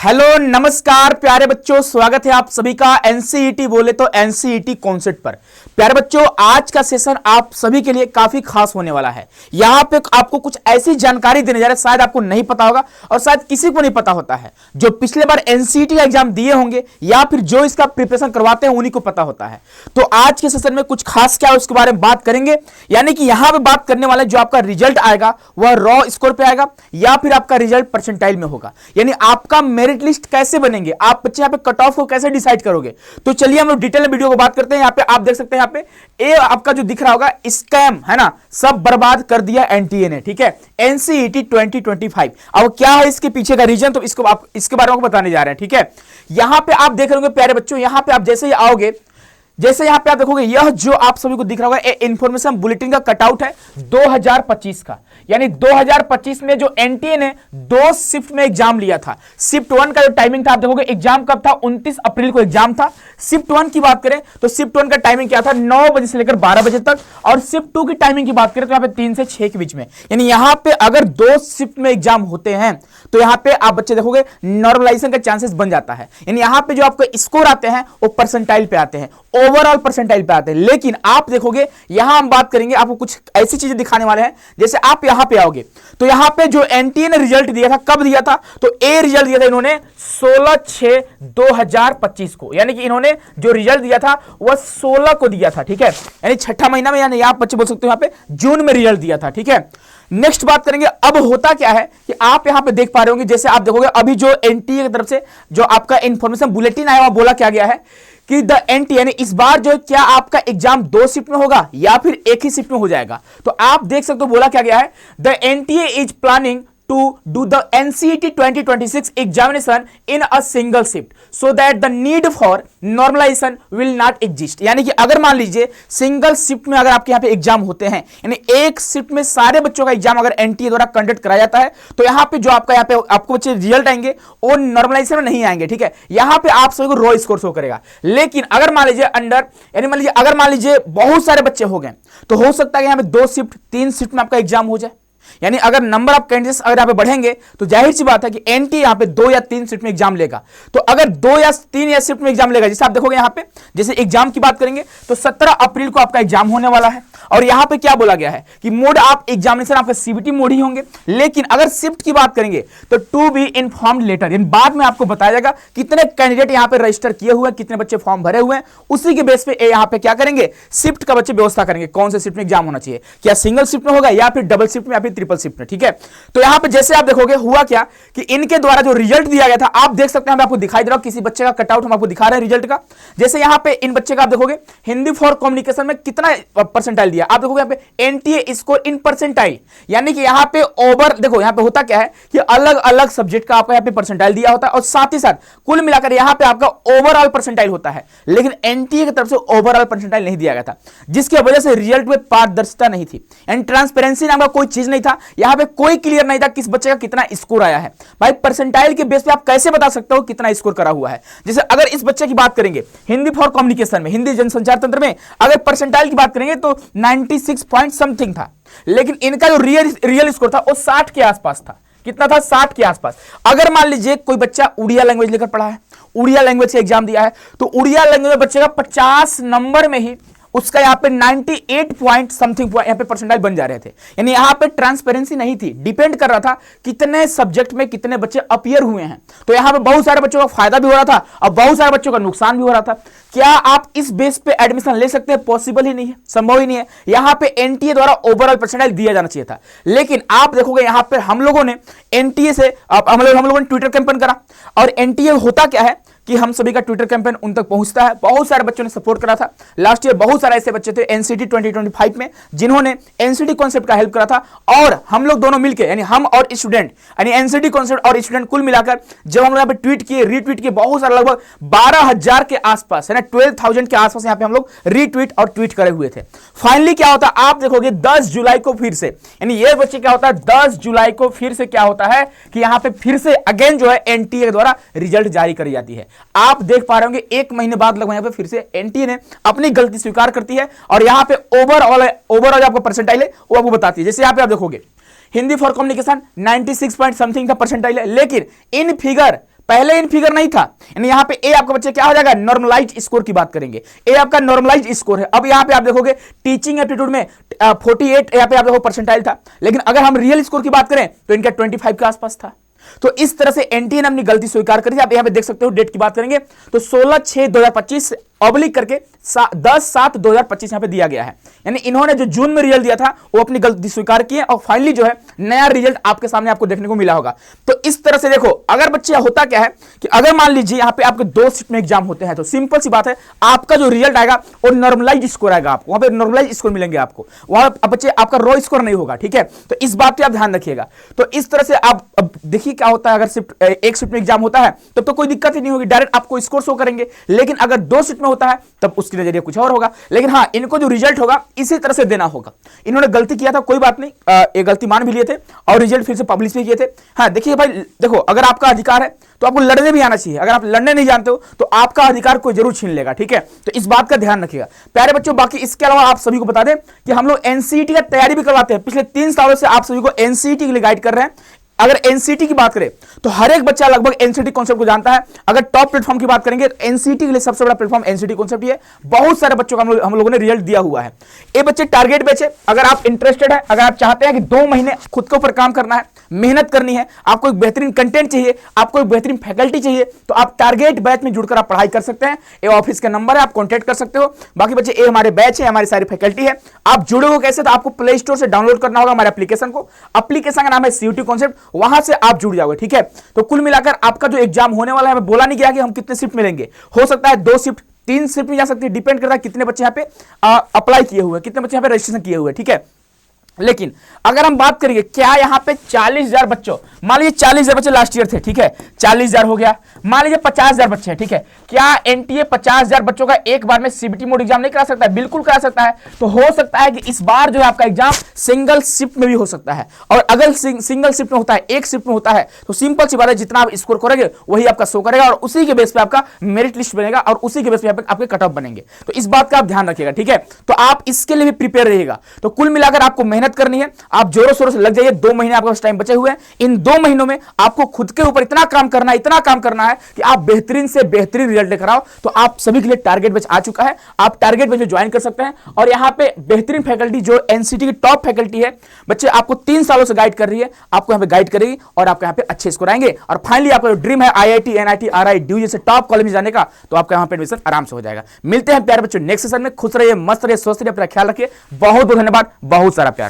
Hello नमस्कार प्यारे बच्चों, स्वागत है आप सभी का एनसीईटी बोले तो एनसीईटी कॉन्सेप्ट पर। प्यारे बच्चों, आज का सेशन आप सभी के लिए काफी खास होने वाला है। यहां पे आपको कुछ ऐसी जानकारी देने जा रहे हैं, शायद आपको नहीं पता होगा और शायद किसी को नहीं पता होता है। जो पिछले बार एनसीईटी का एग्जाम दिए होंगे या फिर जो इसका प्रिपरेशन करवाते हैं उन्हीं को पता होता है। तो आज के सेशन में कुछ खास क्या है उसके बारे में बात करेंगे। यानी कि यहां पे बात करने वाले जो आपका रिजल्ट आएगा वह रॉ स्कोर पे आएगा या फिर आपका रिजल्ट परसेंटाइल में होगा। यानी आपका मेरिट लिस्ट कैसे बनेंगे, आप बच्चे यहाँ पे कट ऑफ को कैसे डिसाइड करोगे। तो चलिए हम लोग डिटेल में वीडियो को बात करते हैं। यहाँ पे आप देख सकते हैं, यहाँ पे ये आपका जो दिख रहा होगा स्कैम है ना, सब बर्बाद कर दिया एनटीए ने। ठीक है, एनसीईटी 2025। अब क्या है इसके पीछे का रीजन, तो इसको आप इसके बारे में बताने जा रहे हैं। ठीक है, यहां पे आप देख रहे होंगे प्यारे बच्चों, यहां पे आप जैसे ही आओगे, जैसे यहां पे आप देखोगे, यह जो आप सभी को दिख रहा होगा इंफॉर्मेशन बुलेटिन का कटआउट है 2025 का। यानी 2025 में जो एनटीए ने 2 शिफ्ट में एग्जाम लिया था। शिफ्ट 1 का जो टाइमिंग था आप देखोगे, एग्जाम कब था, 29 अप्रैल को एग्जाम था। शिफ्ट 1 की बात करें तो शिफ्ट 1 का टाइमिंग क्या था, 9 बजे से लेकर 12 बजे तक। और शिफ्ट 2 की टाइमिंग की बात करें तो यहाँ पे 3 से 6 के बीच में। यानी यहाँ पे अगर 2 शिफ्ट में एग्जाम होते हैं तो यहाँ पे आप बच्चे देखोगे नॉर्मलाइजेशन का चांसेस बन जाता है। यानी यहाँ पे जो आपको स्कोर आते हैं वो परसेंटाइल पे आते हैं, ओवरऑल परसेंटाइल पे आते हैं। लेकिन आप देखोगे यहां हम बात करेंगे, आपको कुछ ऐसी चीजें दिखाने वाले हैं। जैसे आप यहां पे आओगे तो यहां पे जो एनटीए ने रिजल्ट दिया था, कब दिया था, तो ए रिजल्ट दिया था इन्होंने 16/6/2025 को। यानी कि इन्होंने जो रिजल्ट दिया था वह 16 को दिया था। ठीक है, यानी छठा महीना में, यानी आप बच्चे बोल सकते हो यहां पे जून में रिजल्ट दिया था। ठीक है, नेक्स्ट बात करेंगे। अब होता क्या है कि आप यहां पे देख पा रहे होंगे, जैसे आप देखोगे अभी जो एनटीए की तरफ से जो आपका इंफॉर्मेशन बुलेटिन आया, वह बोला क्या गया है कि द एनटीए, यानी इस बार जो क्या आपका एग्जाम 2 शिफ्ट में होगा या फिर एक ही शिफ्ट में हो जाएगा। तो आप देख सकते हो बोला क्या गया है, the NTA is planning to do the NCET 2026 examination in a single shift so that the need for normalization will not exist। यानी कि अगर मान लीजिए सिंगल शिफ्ट में अगर आपके यहाँ पे एग्जाम होते हैं, यानी एक शिफ्ट में सारे बच्चों का एग्जाम अगर एनटीए द्वारा कंडक्ट कराया जाता है, तो यहाँ पे जो आपका यहाँ पे आपको बच्चे रिजल्ट आएंगे वो नॉर्मलाइजेशन में नहीं आएंगे। ठीक है, यहाँ पे आप सभी को रॉ स्कोर शो करेगा। लेकिन अगर मान लीजिए यानी मान लीजिए अगर मान लीजिए बहुत सारे बच्चे हो गए, तो हो सकता है यहाँ पे 2 शिफ्ट 3 शिफ्ट में आपका एग्जाम हो जाए। यानी अगर नंबर ऑफ कैंडिडेट्स अगर यहाँ पे बढ़ेंगे तो जाहिर सी बात है कि एनटी यहाँ पे 2 या 3 शिफ्ट में एग्जाम लेगा। तो अगर 2 या 3 या शिफ्ट में एग्जाम लेगा, जैसे आप देखोगे यहाँ पे, जैसे एग्जाम की बात करेंगे तो 17 अप्रैल को आपका एग्जाम होने वाला है। और यहाँ पे क्या बोला गया है कि मोड ऑफ एग्जामिनेशन आपका सीबीटी मोड ही होंगे। लेकिन अगर शिफ्ट की बात करेंगे तो टू बी इन्फॉर्म्ड लेटर, यानी बाद में आपको बताया जाएगा कितने कैंडिडेट यहाँ पे रजिस्टर किए हुए हैं, कितने बच्चे फॉर्म भरे हुए हैं, उसी के बेस पे यहाँ पे क्या करेंगे, शिफ्ट का बच्चे व्यवस्था करेंगे, कौन से शिफ्ट में एग्जाम होना चाहिए, क्या सिंगल शिफ्ट में होगा या फिर डबल शिफ्ट में या फिर ट्रिपल शिफ्ट में। ठीक है, तो यहां पे जैसे आप देखोगे हुआ क्या कि इनके द्वारा जो रिजल्ट दिया गया था, आप देख सकते हैं, मैं आपको दिखाई दे रहा हूं किसी बच्चे का कटआउट हम आपको दिखा रहे हैं रिजल्ट का। जैसे यहां पे इन बच्चे का आप देखोगे हिंदी फॉर कम्युनिकेशन में कितना परसेंटाइल दिया, आप देखोगे यहां पे एनटीए स्कोर इन परसेंटाइल। यानी कि यहां पे ओवर, देखो यहां पे होता क्या है कि अलग अलग सब्जेक्ट का आपका यहां पे परसेंटाइल दिया होता है और साथ ही साथ कुल मिलाकर यहां पे आपका ओवरऑल परसेंटाइल होता है। लेकिन एनटीए की तरफ से ओवरऑल परसेंटाइल नहीं दिया गया था, जिसकी वजह से रिजल्ट में पारदर्शिता नहीं थी, एंड ट्रांसपेरेंसी नाम का कोई चीज नहीं था। यहां पे कोई क्लियर नहीं था किस बच्चे का कितना स्कोर आया है। भाई परसेंटाइल के बेस पे आप कैसे बता सकते हो कितना स्कोर करा हुआ है। जैसे अगर इस बच्चे की बात करेंगे हिंदी फॉर कम्युनिकेशन में, हिंदी जनसंचार तंत्र में अगर परसेंटाइल की बात करेंगे तो 96 पॉइंट समथिंग था। लेकिन इनका जो रियल स्कोर था वो 60 के आसपास था। कितना था, 60 के आसपास। अगर मान लीजिए कोई बच्चा उड़िया लैंग्वेज लेकर पढ़ा है, उड़िया लैंग्वेज से एग्जाम दिया है, तो उड़िया लैंग्वेज बच्चे का 50 नंबर में ही उसका यहाँ पे 98 पॉइंट समथिंग यहाँ पे परसेंटाइल बन जा रहे थे। यानी यहाँ पे ट्रांसपेरेंसी नहीं थी, डिपेंड कर रहा था कितने सब्जेक्ट में कितने बच्चे अपीयर हुए हैं। तो यहाँ पे बहुत सारे बच्चों का फायदा भी हो रहा था और बहुत सारे बच्चों का नुकसान भी हो रहा था। क्या आप इस बेस पे एडमिशन ले सकते हैं? पॉसिबल ही नहीं है, संभव ही नहीं है। यहाँ पे एनटीए द्वारा ओवरऑल परसेंटाइल दिया जाना चाहिए था। लेकिन आप देखोगे यहाँ पे हम लोगों ने एनटीए से हम लोगों ने ट्विटर कैंपेन करा, और एनटीए होता क्या है कि हम सभी का ट्विटर कैंपेन उन तक पहुंचता है। बहुत सारे बच्चों ने सपोर्ट करा था। लास्ट ईयर बहुत सारे ऐसे बच्चे थे एनसीटी 2025 में जिन्होंने एनसीटी कॉन्सेप्ट का हेल्प करा था, और हम लोग दोनों मिलकर, यानी हम और स्टूडेंट, यानी एनसीटी कॉन्सेप्ट और स्टूडेंट कुल मिलाकर जब हम लोग यहाँ पे ट्वीट किए, रीट्वीट किए, बहुत सारे लगभग 12,000 के आसपास, है ना, 12,000 के आसपास यहाँ पे हम लोग रीट्वीट और ट्वीट करे हुए थे। फाइनली क्या होता है, आप देखोगे 10 जुलाई को फिर से, यानी ये बच्चे क्या होता है, 10 जुलाई को फिर से क्या होता है कि यहाँ पे फिर से अगेन जो है एनटीए के द्वारा रिजल्ट जारी करी जाती है। आप देख पा रहे होंगे 1 महीने बाद लगभग यहाँ पे फिर से एनटीए ने अपनी गलती स्वीकार करती है और यहाँ पे ओवरऑल आपका परसेंटाइल है वो आपको बताती है। जैसे यहाँ पे आप देखोगे Hindi for communication 96 point something का परसेंटाइल है, लेकिन इन फिगर पहले इन फिगर नहीं था, यानी यहाँ पे ए आपका बच्चे क्या हो जाएगा, नॉर्मलाइज्ड स्कोर की बात करेंगे, ए आपका नॉर्मलाइज्ड स्कोर है। अब यहाँ पे आप देखोगे टीचिंग एप्टीट्यूड में 48 यहाँ पे आप देखो परसेंटाइल था, लेकिन अगर हम रियल स्कोर की बात करें तो इनका 25 के आसपास था। तो इस तरह से एनटीए ने अपनी गलती स्वीकार करी। आप यहां पे देख सकते हो, डेट की बात करेंगे तो 16/6/2025 ऑब्लिक करके 10/7/2025 यहां पे दिया गया है। यानी इन्होंने जो जून में रिजल्ट दिया था वो अपनी गलती स्वीकार की है और फाइनली जो है नया रिजल्ट आपके सामने आपको देखने को मिला होगा। तो इस तरह से देखो, अगर बच्चे होता क्या है कि अगर मान लीजिए यहां पे आपके 2 शिफ्ट में एग्जाम होते हैं तो सिंपल सी बात है, आपका जो रिजल्ट आएगा वो नॉर्मलाइज स्कोर आएगा, आपको वहां पे नॉर्मलाइज स्कोर मिलेंगे आपको, वहां बच्चे आपका रो स्कोर नहीं होगा। ठीक है, तो इस बात पे आप ध्यान रखिएगा। तो इस तरह से आप अब देखिए क्या होता है, अगर एक शिफ्ट में एग्जाम होता है तब तो कोई दिक्कत ही नहीं होगी, डायरेक्ट आपको स्कोर शो करेंगे। लेकिन अगर 2 शिफ्ट में होता है तब उसके नजरिए कुछ और होगा। लेकिन हाँ, इनको जो रिजल्ट होगा इसी तरह से देना होगा। इन्होंने गलती किया था, कोई बात नहीं, ये गलती मान भी लिए थे और रिजल्ट फिर से पब्लिश भी किए थे। हाँ देखिए भाई, देखो अगर आपका अधिकार है तो आपको लड़ने भी आना चाहिए। अगर आप लड़ने नहीं जानते हो तो आपका अधिकार कोई जरूर छीन लेगा। ठीक है, तो इस बात का ध्यान रखिएगा प्यारे बच्चों। बाकी इसके अलावा आप सभी को बता दें कि हम लोग एनसीईटी का तैयारी भी करवाते हैं। पिछले 3 सालों से आप सभी को एनसीईटी के लिए गाइड कर रहे हैं। अगर एनसीटी की बात करें तो हर एक बच्चा लगभग एनसीटी कॉन्सेप्ट को जानता है। अगर टॉप प्लेटफॉर्म की बात करेंगे तो एनसीटी के लिए सबसे बड़ा प्लेटफॉर्म एनसीटी कॉन्सेप्ट ही है। बहुत सारे बच्चों का हम लोगों ने रिजल्ट दिया हुआ है। ये बच्चे टारगेट बैच है। अगर आप इंटरेस्टेड है, अगर आप चाहते हैं कि 2 महीने खुद के ऊपर काम करना है, मेहनत करनी है, आपको एक बेहतरीन कंटेंट चाहिए, आपको एक बेहतरीन फैकल्टी चाहिए, तो आप टारगेट बैच में जुड़कर आप पढ़ाई कर सकते हैं। ये ऑफिस का नंबर है, आप कॉन्टैक्ट कर सकते हो। बाकी बच्चे ये हमारे बैच है, हमारी सारी फैकल्टी है। आप जुड़ोगे कैसे, तो आपको प्ले स्टोर से डाउनलोड करना होगा हमारे एप्लीकेशन को। एप्लीकेशन का नाम है सीयूटी कॉन्सेप्ट, वहां से आप जुड़ जाओगे। ठीक है, तो कुल मिलाकर आपका जो एग्जाम होने वाला है, मैं बोला नहीं गया कि हम कितने शिफ्ट मिलेंगे, हो सकता है 2 शिफ्ट 3 शिफ्ट में जा सकती है, डिपेंड करता है कितने बच्चे यहाँ पे अप्लाई किए हुए, कितने बच्चे यहाँ पे रजिस्ट्रेशन किए हुए। ठीक है, लेकिन अगर हम बात करेंगे क्या यहाँ पे 40,000 बच्चों, मान लीजिए 40,000 बच्चे लास्ट ईयर थे, ठीक है, 40,000 हो गया, मान लीजिए 50,000 बच्चे हैं, ठीक है, क्या एनटीए 50,000 बच्चों का एक बार में सीबीटी मोड एग्जाम नहीं करा सकता है? बिल्कुल करा सकता है। तो हो सकता है कि इस बार जो है आपका एग्जाम सिंगल शिफ्ट में भी हो सकता है। और अगर सिंगल शिफ्ट में होता है, एक शिफ्ट में होता है, तो सिंपल सी बात है, जितना आप स्कोर करेंगे वही आपका शो करेगा और उसी के बेस पे आपका मेरिट लिस्ट बनेगा और उसी के बेस पे आपके कट ऑफ बनेंगे। तो इस बात का आप ध्यान रखिएगा। ठीक है, तो आप इसके लिए भी प्रिपेयर रहिएगा। तो कुल मिलाकर आपको मेहनत करनी है, आप जोरों शोरों से लग जाइए। 2 महीने आपके पास टाइम बचे हुए हैं। इन 2 महीनों में आपको खुद के ऊपर इतना काम करना है, इतना काम करना है कि आप बेहतरीन से बेहतरीन रिजल्ट लेकर आओ। तो आप सभी के लिए टारगेट बैच आ चुका है, आप टारगेट बैच में ज्वाइन कर सकते हैं। और यहां पे बेहतरीन फैकल्टी जो एनसीटी की टॉप फैकल्टी है, बच्चे आपको 3 सालों से गाइड कर रही है, आपको यहां पे गाइड करेगी और आपको यहां पे अच्छे स्कोर आएंगे। और फाइनली आपका जो ड्रीम है आईआईटी, एनआईटी, आरआई, ड्यू जैसे टॉप कॉलेज में जाने का, तो आपका यहां पे एडमिशन आराम से हो जाएगा। मिलते हैं प्यारे बच्चों नेक्स्ट सेशन में। खुश रहिए, मस्त रहिए, स्वस्थ रहिए, अपना ख्याल रखिए। बहुत बहुत धन्यवाद, बहुत सारा प्यार।